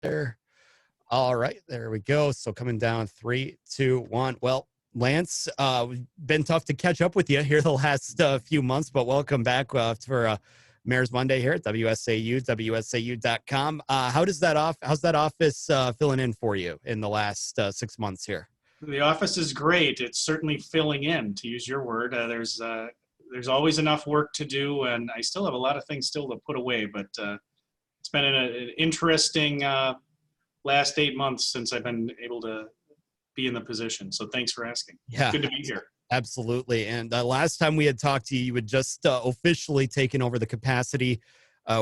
there. All right, there we go. So coming down 3, 2, 1. Well, Lance, been tough to catch up with you here the last few months, but welcome back for Mayor's Monday here at WSAU, WSAU.com. How's that office filling in for you in the last 6 months here? The office is great. It's certainly filling in, to use your word. There's always enough work to do, and I still have a lot of things still to put away. But it's been an interesting last 8 months since I've been able to be in the position. So thanks for asking. Yeah, it's good to be here. Absolutely. And last time we had talked to you, you had just officially taken over the capacity.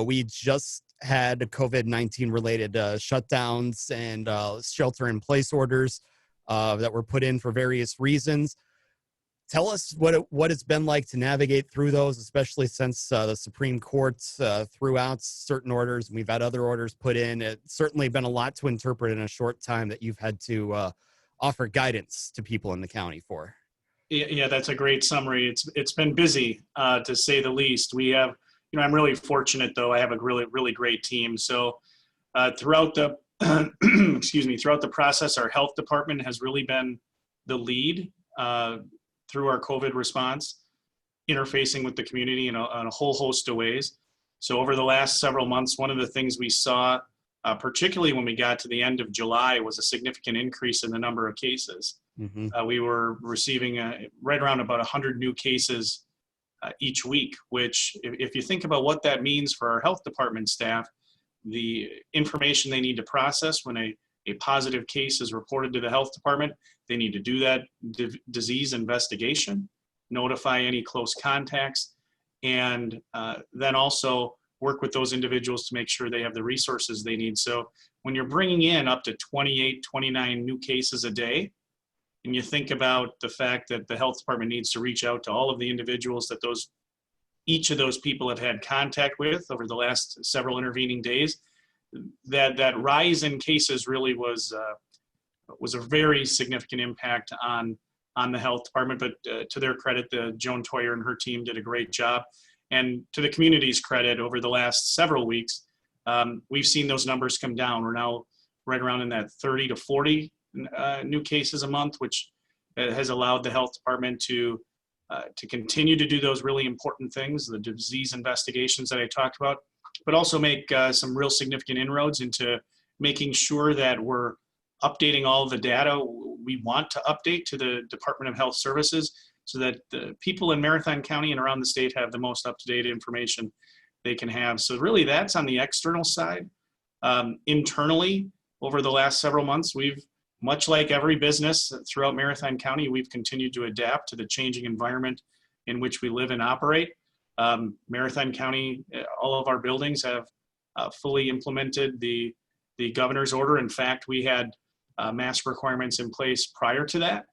We just had COVID-19 related shutdowns and shelter-in-place orders that were put in for various reasons. Tell us what it's been like to navigate through those, especially since the Supreme Court threw out certain orders and we've had other orders put in. It's certainly been a lot to interpret in a short time that you've had to offer guidance to people in the county for. Yeah, that's a great summary. It's been busy, to say the least. We have, I'm really fortunate though. I have a really great team. So throughout the throughout the process, our health department has really been the lead through our COVID response, interfacing with the community in a whole host of ways. So over the last several months, one of the things we saw, particularly when we got to the end of July, was a significant increase in the number of cases. Mm-hmm. We were receiving right around about 100 new cases each week, which if you think about what that means for our health department staff, the information they need to process when a positive case is reported to the health department, they need to do that disease investigation, notify any close contacts, and then also work with those individuals to make sure they have the resources they need. So when you're bringing in up to 28, 29 new cases a day, and you think about the fact that the health department needs to reach out to all of the individuals that each of those people have had contact with over the last several intervening days, that rise in cases really was a very significant impact on the health department. But to their credit, Joan Toyer and her team did a great job. And to the community's credit, over the last several weeks, we've seen those numbers come down. We're now right around in that 30 to 40 new cases a month, which has allowed the health department to continue to do those really important things, the disease investigations that I talked about, but also make some real significant inroads into making sure that we're updating all of the data we want to update to the Department of Health Services so that the people in Marathon County and around the state have the most up-to-date information they can have. So really that's on the external side. Internally, over the last several months, we've, much like every business throughout Marathon County, we've continued to adapt to the changing environment in which we live and operate. Marathon County, all of our buildings have fully implemented the governor's order. In fact, we had mask requirements in place prior to that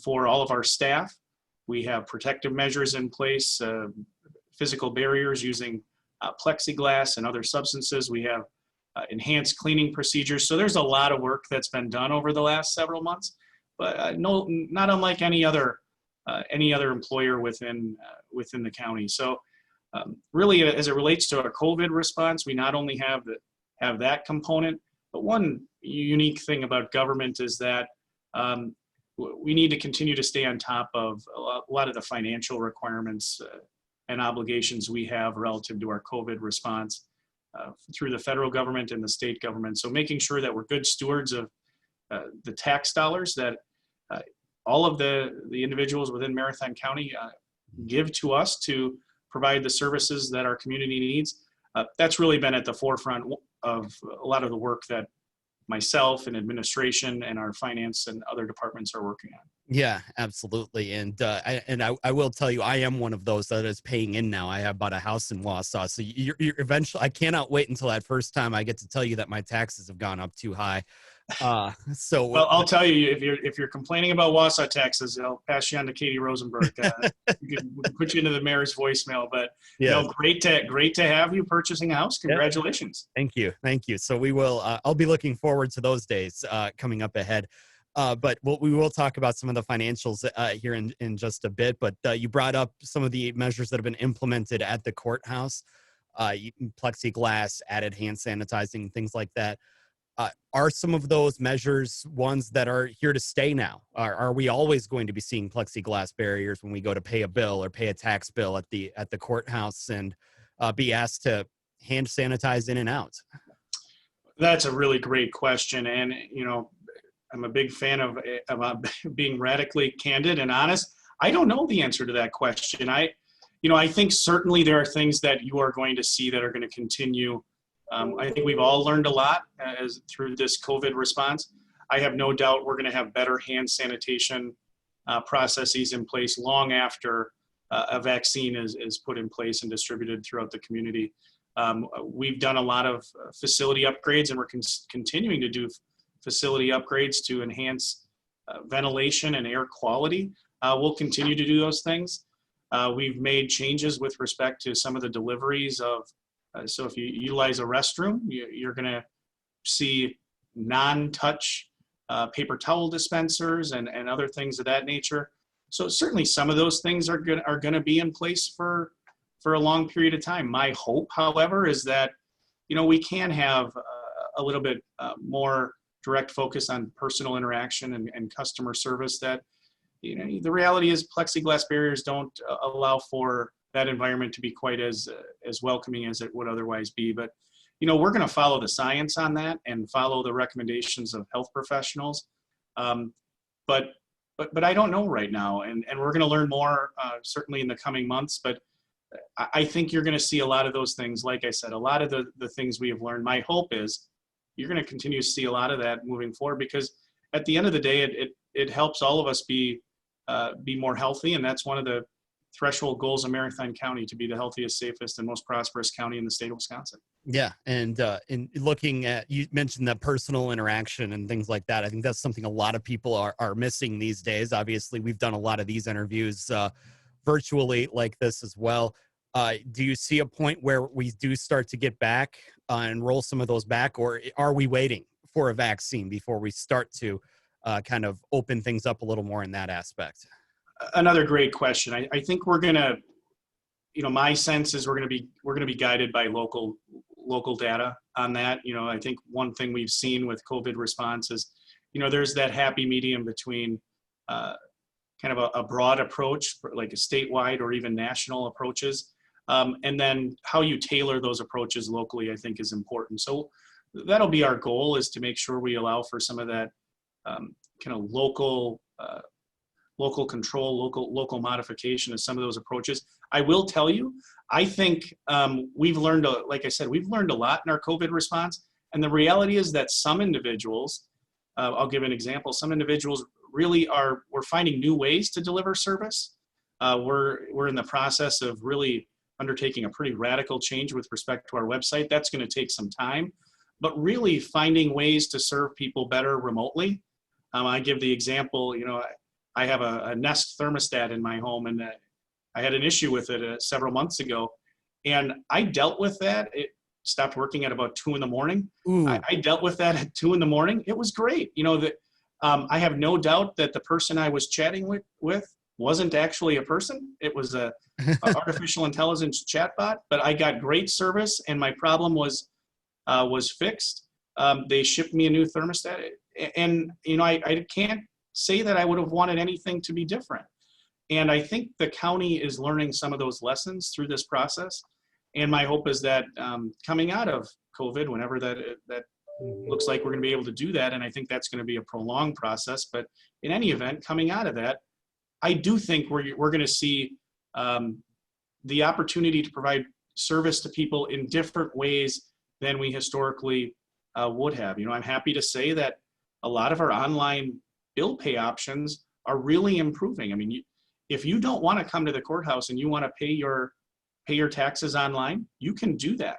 for all of our staff. We have protective measures in place, physical barriers using plexiglass and other substances. We have enhanced cleaning procedures. So there's a lot of work that's been done over the last several months, but not unlike any other employer within the county. So really, as it relates to our COVID response, we not only have that component, but one unique thing about government is that we need to continue to stay on top of a lot of the financial requirements and obligations we have relative to our COVID response through the federal government and the state government. So making sure that we're good stewards of the tax dollars that all of the individuals within Marathon County give to us to provide the services that our community needs. That's really been at the forefront of a lot of the work that myself and administration and our finance and other departments are working on. Yeah, absolutely. And I will tell you, I am one of those that is paying in now. I have bought a house in Wausau. So you're eventually, I cannot wait until that first time I get to tell you that my taxes have gone up too high. Well, I'll tell you, if you're complaining about Wausau taxes, I'll pass you on to Katie Rosenberg. We can put you into the mayor's voicemail. But yeah, great to have you purchasing a house. Congratulations. Yeah. Thank you. So we will. I'll be looking forward to those days coming up ahead. But we will talk about some of the financials here in just a bit. But you brought up some of the measures that have been implemented at the courthouse. plexiglass, added hand sanitizing, things like that. Are some of those measures ones that are here to stay now? Are we always going to be seeing plexiglass barriers when we go to pay a bill or pay a tax bill at the courthouse and be asked to hand sanitize in and out? That's a really great question. And, I'm a big fan of being radically candid and honest. I don't know the answer to that question. I think certainly there are things that you are going to see that are going to continue. I think we've all learned a lot through this COVID response. I have no doubt we're going to have better hand sanitation processes in place long after a vaccine is put in place and distributed throughout the community. We've done a lot of facility upgrades, and we're continuing to do facility upgrades to enhance ventilation and air quality. We'll continue to do those things. We've made changes with respect to some of the deliveries of, so if you utilize a restroom, you're going to see non-touch paper towel dispensers and other things of that nature. So certainly some of those things are going to be in place for a long period of time. My hope, however, is that, we can have a little bit more direct focus on personal interaction and customer service. That, the reality is plexiglass barriers don't allow for that environment to be quite as welcoming as it would otherwise be. But, we're going to follow the science on that and follow the recommendations of health professionals. But I don't know right now, and we're going to learn more certainly in the coming months. But I think you're going to see a lot of those things. Like I said, a lot of the things we have learned. My hope is you're going to continue to see a lot of that moving forward, because at the end of the day, it helps all of us be more healthy, and that's one of the threshold goals of Marathon County, to be the healthiest, safest, and most prosperous county in the state of Wisconsin. Yeah, and in looking at, you mentioned that personal interaction and things like that. I think that's something a lot of people are missing these days. Obviously, we've done a lot of these interviews virtually like this as well. Do you see a point where we do start to get back and roll some of those back, or are we waiting for a vaccine before we start to kind of open things up a little more in that aspect? Another great question. I think we're gonna, my sense is we're gonna be guided by local data on that. I think one thing we've seen with COVID response is, there's that happy medium between kind of a broad approach, like a statewide or even national approaches, and then how you tailor those approaches locally, I think, is important. So that'll be our goal, is to make sure we allow for some of that kind of local control, local modification of some of those approaches. I will tell you, I think we've learned, like I said, we've learned a lot in our COVID response. And the reality is that some individuals, I'll give an example, some individuals really we're finding new ways to deliver service. We're in the process of really undertaking a pretty radical change with respect to our website. That's going to take some time, but really finding ways to serve people better remotely. I give the example, I have a Nest thermostat in my home, and I had an issue with it several months ago, and I dealt with that. It stopped working at about 2 a.m. I dealt with that at 2 a.m. It was great. I have no doubt that the person I was chatting with wasn't actually a person. It was a artificial intelligence chatbot, but I got great service, and my problem was fixed. They shipped me a new thermostat, and I can't say that I would have wanted anything to be different. And I think the county is learning some of those lessons through this process. And my hope is that coming out of COVID, whenever that looks like we're going to be able to do that, and I think that's going to be a prolonged process. But in any event, coming out of that, I do think we're going to see the opportunity to provide service to people in different ways than we historically would have. I'm happy to say that a lot of our online bill pay options are really improving. I mean, if you don't want to come to the courthouse and you want to pay your taxes online, you can do that.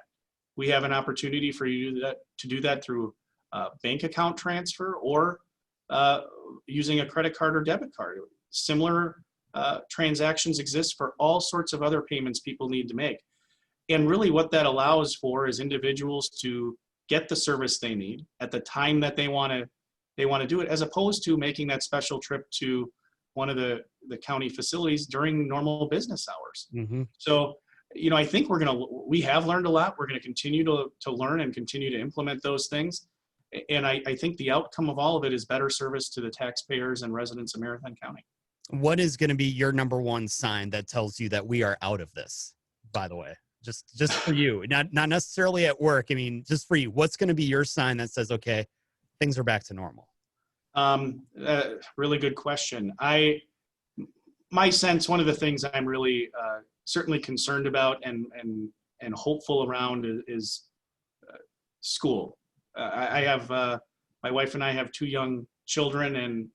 We have an opportunity for you to do that through bank account transfer or using a credit card or debit card. Similar transactions exist for all sorts of other payments people need to make. And really what that allows for is individuals to get the service they need at the time that they want to do it, as opposed to making that special trip to one of the county facilities during normal business hours. Mm-hmm. So I think we have learned a lot. We're going to continue to learn and continue to implement those things. And I think the outcome of all of it is better service to the taxpayers and residents of Marathon County. What is going to be your number one sign that tells you that we are out of this, by the way? Just for you, not necessarily at work. I mean, just for you, what's going to be your sign that says, okay, things are back to normal? Really good question. My sense, one of the things I'm really certainly concerned about and hopeful around is school. I have my wife and I have 2 young children, and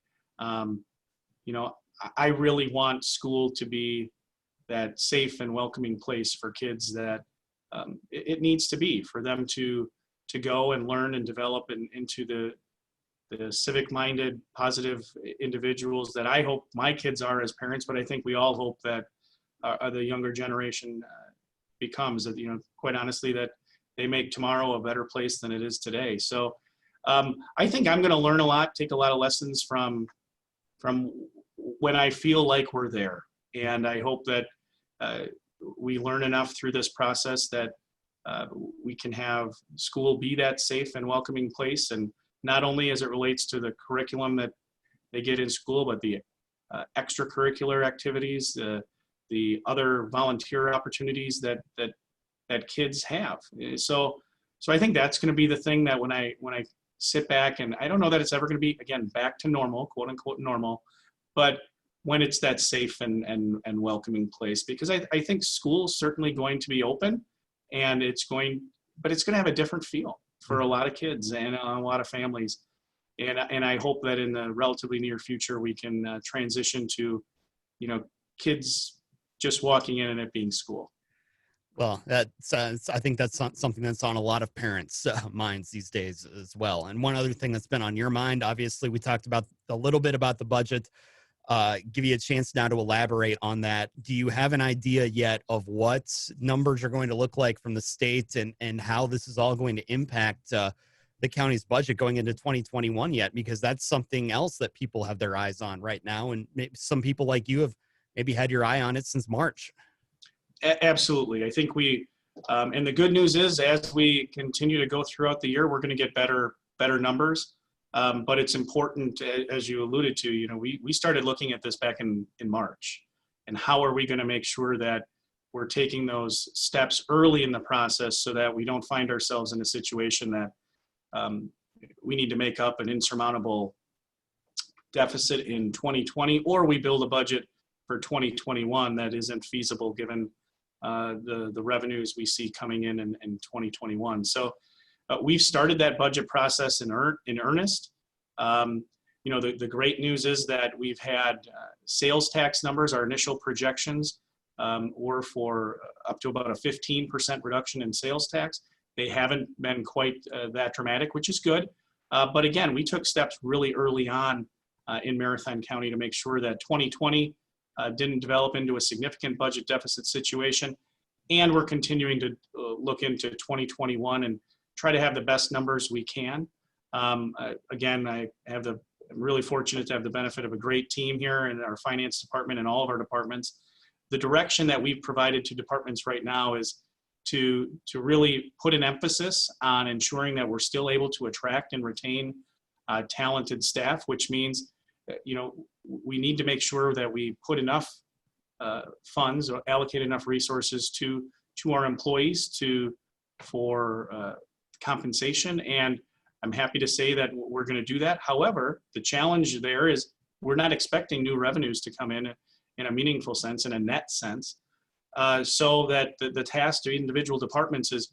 I really want school to be that safe and welcoming place for kids that it needs to be, for them to go and learn and develop into the civic-minded, positive individuals that I hope my kids are as parents, but I think we all hope that the younger generation becomes, quite honestly, that they make tomorrow a better place than it is today. So I think I'm going to learn a lot, take a lot of lessons from when I feel like we're there. And I hope that we learn enough through this process that we can have school be that safe and welcoming place, and not only as it relates to the curriculum that they get in school, but the extracurricular activities, the other volunteer opportunities that kids have. So I think that's going to be the thing that when I sit back, and I don't know that it's ever going to be, again, back to normal, quote unquote normal, but when it's that safe and welcoming place, because I think school's certainly going to be open, and it's going to have a different feel for a lot of kids and a lot of families. And I hope that in the relatively near future, we can transition to, kids just walking in and it being school. Well, I think that's something that's on a lot of parents' minds these days as well. And one other thing that's been on your mind, obviously, we talked about a little bit about the budget. Give you a chance now to elaborate on that. Do you have an idea yet of what numbers are going to look like from the state, and how this is all going to impact the county's budget going into 2021 yet? Because that's something else that people have their eyes on right now. And maybe some people like you have maybe had your eye on it since March. Absolutely. I think and the good news is, as we continue to go throughout the year, we're going to get better numbers. But it's important, as you alluded to, we started looking at this back in March, and how are we going to make sure that we're taking those steps early in the process so that we don't find ourselves in a situation that we need to make up an insurmountable deficit in 2020, or we build a budget for 2021 that isn't feasible given the revenues we see coming in 2021. So we've started that budget process in earnest. The great news is that we've had sales tax numbers. Our initial projections were for up to about a 15% reduction in sales tax. They haven't been quite that dramatic, which is good. But again, we took steps really early on in Marathon County to make sure that 2020 didn't develop into a significant budget deficit situation. And we're continuing to look into 2021 and try to have the best numbers we can. Again, I'm really fortunate to have the benefit of a great team here in our finance department and all of our departments. The direction that we've provided to departments right now is to really put an emphasis on ensuring that we're still able to attract and retain talented staff, which means, we need to make sure that we put enough funds or allocate enough resources to our employees for compensation. And I'm happy to say that we're going to do that. However, the challenge there is we're not expecting new revenues to come in a meaningful sense, in a net sense. So that the task to individual departments is,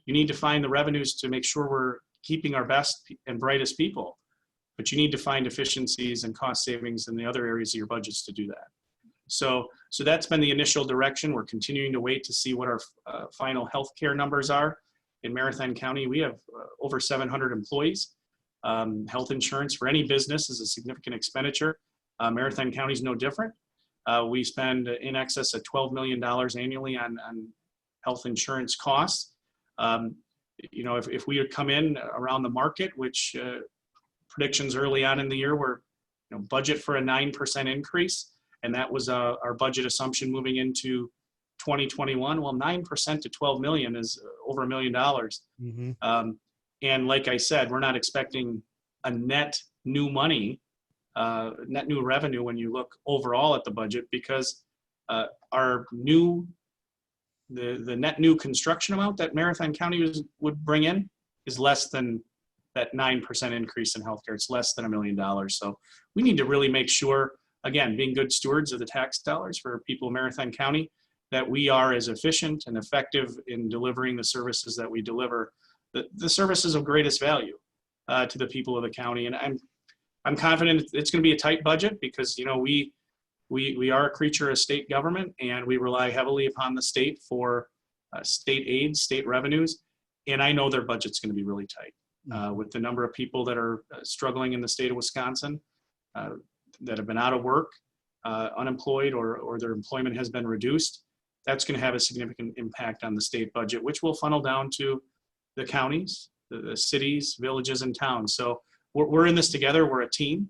you need to find the revenues to make sure we're keeping our best and brightest people. But you need to find efficiencies and cost savings in the other areas of your budgets to do that. So that's been the initial direction. We're continuing to wait to see what our final healthcare numbers are. In Marathon County, we have over 700 employees. Health insurance for any business is a significant expenditure. Marathon County is no different. We spend in excess of $12 million annually on health insurance costs. If we would come in around the market, which predictions early on in the year were budget for a 9% increase, and that was our budget assumption moving into 2021. Well, 9% to 12 million is over $1 million. Mm-hmm. And like I said, we're not expecting a net new money, net new revenue when you look overall at the budget, because our new, the net new construction amount that Marathon County would bring in is less than that 9% increase in healthcare. It's less than $1 million. So we need to really make sure, again, being good stewards of the tax dollars for people of Marathon County, that we are as efficient and effective in delivering the services that we deliver, the services of greatest value to the people of the county. And I'm confident it's going to be a tight budget, because we are a creature of state government, and we rely heavily upon the state for state aid, state revenues. And I know their budget's going to be really tight. With the number of people that are struggling in the state of Wisconsin, that have been out of work, unemployed, or their employment has been reduced, that's going to have a significant impact on the state budget, which will funnel down to the counties, the cities, villages, and towns. So we're in this together. We're a team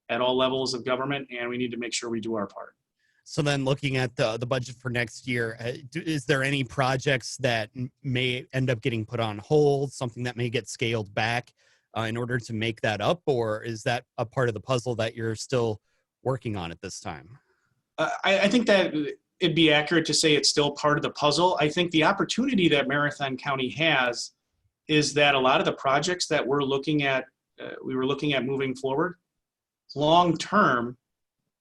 at all levels of government, and we need to make sure we do our part. So then, looking at the budget for next year, is there any projects that may end up getting put on hold, something that may get scaled back in order to make that up, or is that a part of the puzzle that you're still working on at this time? I think that it'd be accurate to say it's still part of the puzzle. I think the opportunity that Marathon County has is that a lot of the projects that we were looking at moving forward, long term,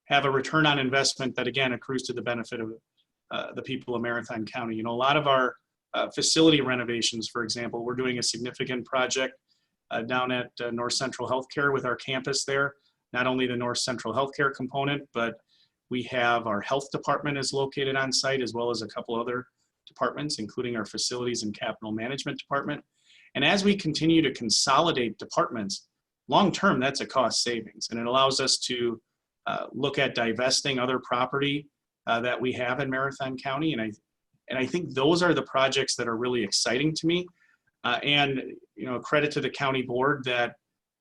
have a return on investment that, again, accrues to the benefit of the people of Marathon County. You know, a lot of our facility renovations, for example, we're doing a significant project down at North Central Healthcare with our campus there. Not only the North Central Healthcare component, but we have our health department is located on site, as well as a couple other departments, including our facilities and capital management department. And as we continue to consolidate departments, long term, that's a cost savings, and it allows us to look at divesting other property that we have in Marathon County. And I think those are the projects that are really exciting to me. And, you know, credit to the county board that,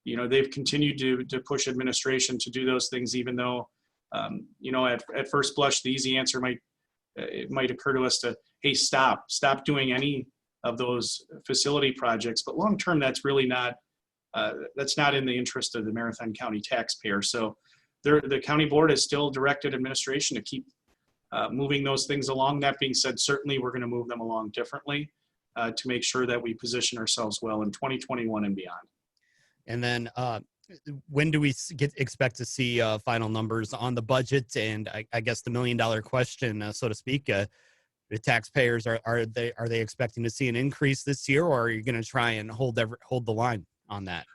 you know, they've continued to push administration to do those things, even though, you know, at first blush, the easy answer might occur to us to, hey, stop doing any of those facility projects. But long term, that's really not, that's not in the interest of the Marathon County taxpayer. So the county board has still directed administration to keep moving those things along. That being said, certainly we're going to move them along differently to make sure that we position ourselves well in 2021 and beyond. And then when do we expect to see final numbers on the budget? And I guess the $1 million question, so to speak, the taxpayers, are they expecting to see an increase this year, or are you going to try and hold the line on that?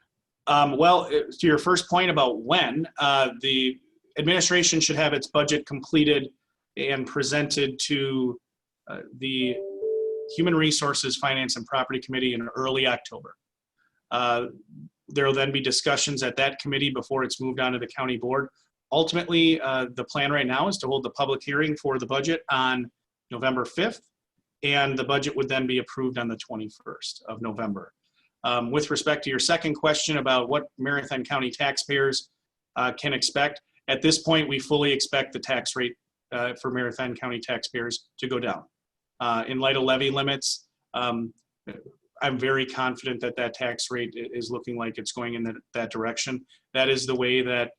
Well, to your first point about when, the administration should have its budget completed and presented to the Human Resources, Finance, and Property Committee in early October. There will then be discussions at that committee before it's moved on to the county board. Ultimately, the plan right now is to hold the public hearing for the budget on November 5th, and the budget would then be approved on the 21st of November. With respect to your second question about what Marathon County taxpayers can expect, at this point, we fully expect the tax rate for Marathon County taxpayers to go down. In light of levy limits, I'm very confident that tax rate is looking like it's going in that direction. That is the way that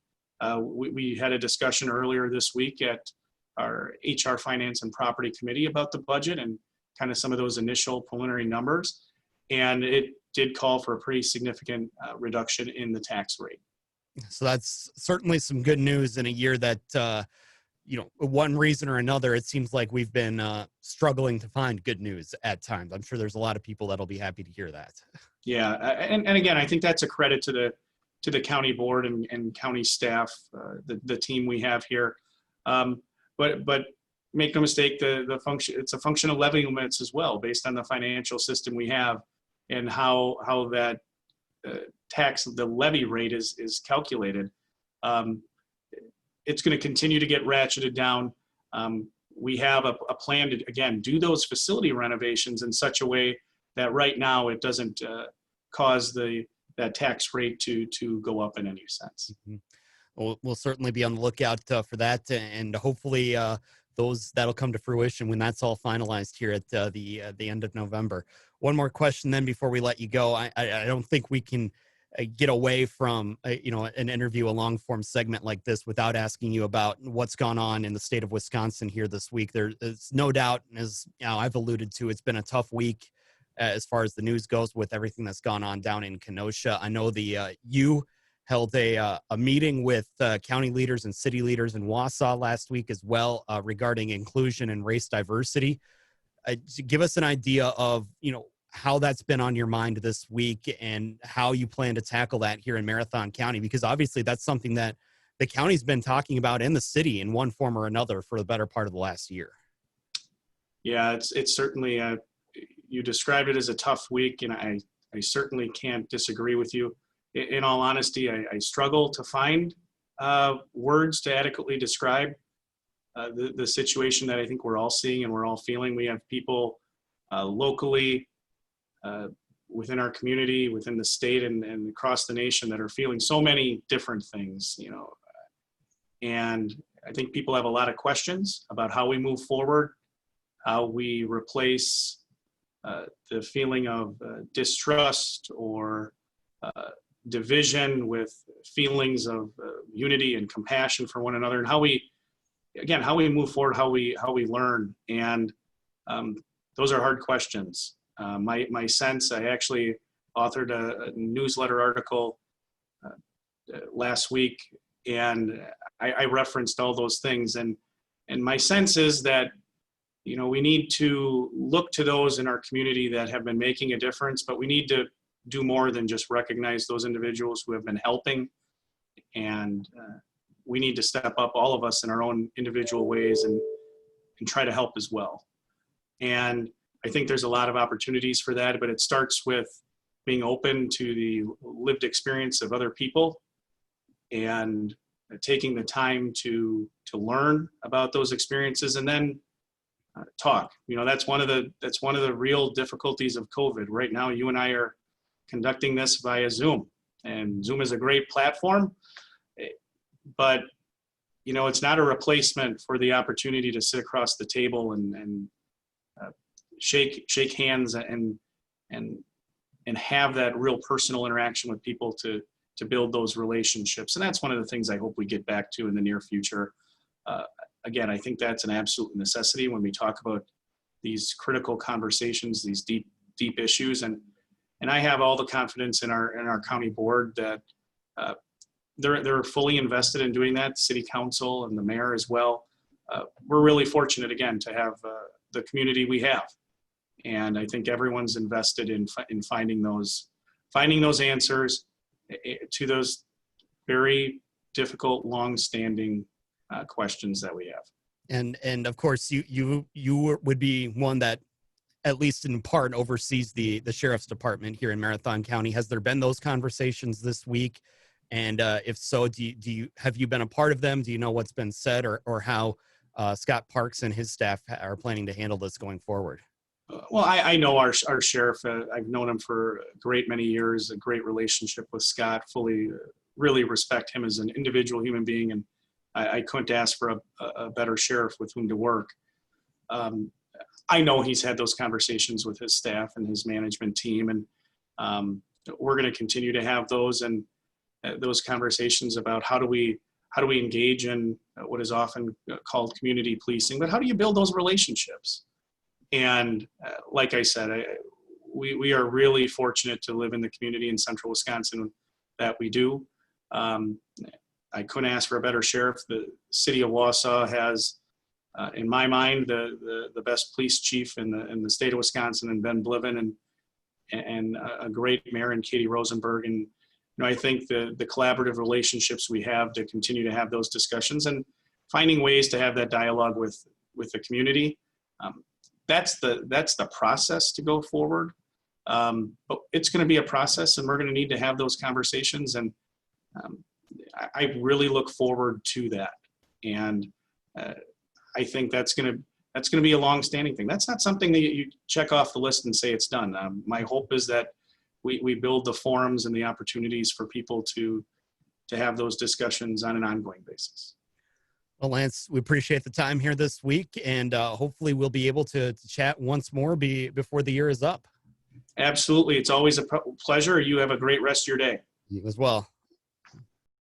we had a discussion earlier this week at our HR Finance and Property Committee about the budget and kind of some of those initial preliminary numbers. And it did call for a pretty significant reduction in the tax rate. So that's certainly some good news in a year that, you know, one reason or another, it seems like we've been struggling to find good news at times. I'm sure there's a lot of people that'll be happy to hear that. Yeah, and again, I think that's a credit to the county board and county staff, the team we have here. But make no mistake, the function, it's a function of levy limits as well, based on the financial system we have and how that the levy rate is calculated. It's going to continue to get ratcheted down. We have a plan to, again, do those facility renovations in such a way that right now it doesn't cause that tax rate to go up in any sense. Mm-hmm. We'll certainly be on the lookout for that, and hopefully that'll come to fruition when that's all finalized here at the end of November. One more question then before we let you go. I don't think we can get away from an interview, a long form segment like this without asking you about what's gone on in the state of Wisconsin here this week. There's no doubt, as I've alluded to, it's been a tough week as far as the news goes with everything that's gone on down in Kenosha. I know you held a meeting with county leaders and city leaders in Wausau last week as well regarding inclusion and race diversity. Give us an idea of, how that's been on your mind this week and how you plan to tackle that here in Marathon County, because obviously that's something that the county's been talking about in the city in one form or another for the better part of the last year. Yeah, it's certainly, you described it as a tough week, and I certainly can't disagree with you. In all honesty, I struggle to find words to adequately describe the situation that I think we're all seeing and we're all feeling. We have people locally, within our community, within the state, and across the nation that are feeling so many different things, and I think people have a lot of questions about how we move forward, how we replace the feeling of distrust or division with feelings of unity and compassion for one another, and how we move forward, how we learn. And those are hard questions. My sense, I actually authored a newsletter article last week, and I referenced all those things. And my sense is that, we need to look to those in our community that have been making a difference, but we need to do more than just recognize those individuals who have been helping. And we need to step up, all of us, in our own individual ways and try to help as well. And I think there's a lot of opportunities for that, but it starts with being open to the lived experience of other people and taking the time to learn about those experiences and then talk. That's one of the real difficulties of COVID. Right now, you and I are conducting this via Zoom, and Zoom is a great platform, but it's not a replacement for the opportunity to sit across the table and shake hands and have that real personal interaction with people to build those relationships. And that's one of the things I hope we get back to in the near future. Again, I think that's an absolute necessity when we talk about these critical conversations, these deep issues. And I have all the confidence in our county board that they're fully invested in doing that. City council and the mayor as well. We're really fortunate, again, to have the community we have. And I think everyone's invested in finding those answers to those very difficult, long-standing questions that we have. And of course, you would be one that, at least in part, oversees the sheriff's department here in Marathon County. Has there been those conversations this week? And if so, have you been a part of them? Do you know what's been said, or how Scott Parks and his staff are planning to handle this going forward? Well, I know our sheriff. I've known him for a great many years, a great relationship with Scott, really respect him as an individual human being, and I couldn't ask for a better sheriff with whom to work. I know he's had those conversations with his staff and his management team, and we're going to continue to have those conversations about how do we engage in what is often called community policing, but how do you build those relationships? And like I said, we are really fortunate to live in the community in central Wisconsin that we do. I couldn't ask for a better sheriff. The city of Wausau has, in my mind, the best police chief in the state of Wisconsin, and Ben Bliven, and a great mayor in Katie Rosenberg. And I think the collaborative relationships we have to continue to have those discussions and finding ways to have that dialogue with the community. That's the process to go forward. But it's going to be a process, and we're going to need to have those conversations. And I really look forward to that. And I think that's going to be a long-standing thing. That's not something that you check off the list and say it's done. My hope is that we build the forums and the opportunities for people to have those discussions on an ongoing basis. Well, Lance, we appreciate the time here this week, and hopefully we'll be able to chat once more before the year is up. Absolutely. It's always a pleasure. You have a great rest of your day. You as well.